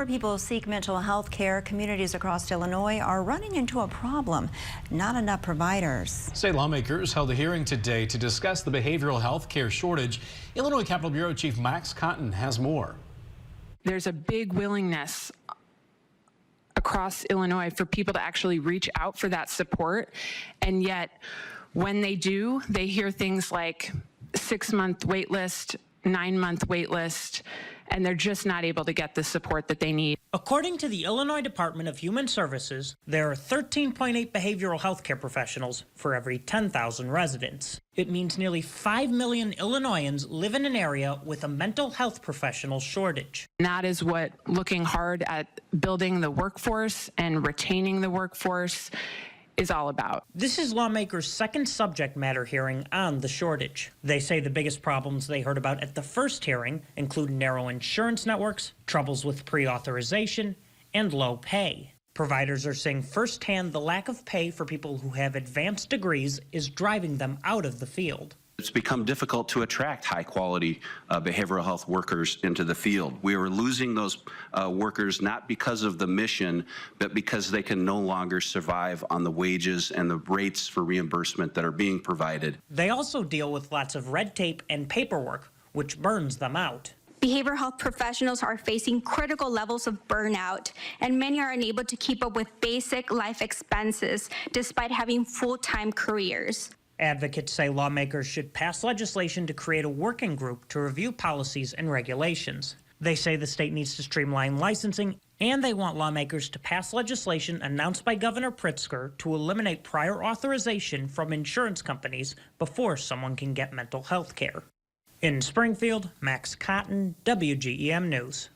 more people seek mental health care, communities across Illinois are running into a problem. Not enough providers. State lawmakers held a hearing today to discuss the behavioral health care shortage. Illinois Capitol Bureau Chief Max Cotton has more. There's a big willingness across Illinois for people to actually reach out for that support. And yet when they do, they hear things like 6-month wait list, 9-month wait list, and they're just not able to get the support that they need. According to the Illinois Department of Human Services, there are 13.8 behavioral health care professionals for every 10,000 residents. It means nearly 5 million Illinoisans live in an area with a mental health professional shortage. And that is what looking hard at building the workforce and retaining the workforce is all about. This is lawmakers' second subject matter hearing on the shortage. They say the biggest problems they heard about at the first hearing include narrow insurance networks, troubles with pre-authorization, and low pay. Providers are saying firsthand the lack of pay for people who have advanced degrees is driving them out of the field. It's become difficult to attract high-quality behavioral health workers into the field. We are losing those workers not because of the mission, but because they can no longer survive on the wages and the rates for reimbursement that are being provided. They also deal with lots of red tape and paperwork, which burns them out. Behavioral health professionals are facing critical levels of burnout, and many are unable to keep up with basic life expenses despite having full-time careers. Advocates say lawmakers should pass legislation to create a working group to review policies and regulations. They say the state needs to streamline licensing, and they want lawmakers to pass legislation announced by Governor Pritzker to eliminate prior authorization from insurance companies before someone can get mental health care. In Springfield, Max Cotton, WGEM News.